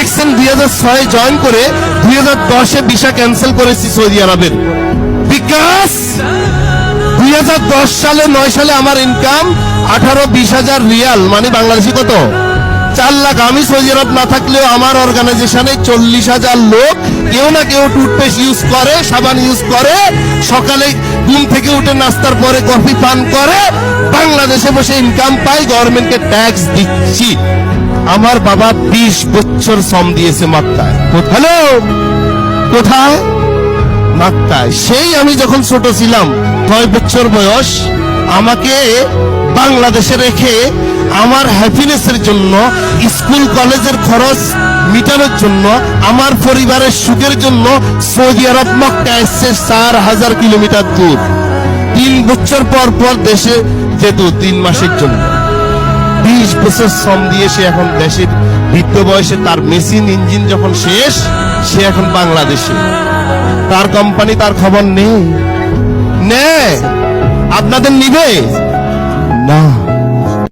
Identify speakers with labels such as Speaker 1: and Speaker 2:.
Speaker 1: দেখছেন 2006 জয়েন করে 2010-এ visa cancel করেছি সৌদি আরবের। বিকাশ 2010 সালে 9 সালে আমার ইনকাম 18-20 হাজার রিয়াল, মানে বাংলাদেশি কত 4 লাখ। আমি সৌদি আরব না থাকলেও আমার অর্গানাইজেশনে 40,000 লোক কেউ না কেউ টুথপেস্ট ইউজ করে, সাবান ইউজ করে, সকালে ঘুম থেকে উঠে নাস্তার পরে কফি পান করে, বাংলাদেশে বসে ইনকাম পাই, গভর্নমেন্টকে ট্যাক্স দিচ্ছি। আমার বাবা 20 বছর শ্রম দিয়েছে মক্কায়। হ্যালো, কোথায়? মক্কায়। সেই আমি যখন ছোট ছিলাম 9 বছর বয়স, আমাকে বাংলাদেশে রেখে আমার হ্যাপিনেসের জন্য, স্কুল কলেজের খরচ মিটানোর জন্য, আমার পরিবারের সুখের জন্য সৌদি আরব মক্কা এসছে 4000 কিলোমিটার দূর। 3 বছর পর পর দেশে যেত 3 মাসের জন্য। 20 বছর শ্রম দিয়ে সে এখন দেশের বৃদ্ধ বয়সে, তার মেশিন ইঞ্জিন যখন শেষ, সে এখন বাংলাদেশে। তার কোম্পানি, তার খবর নেই। আপনাদের নিবে না।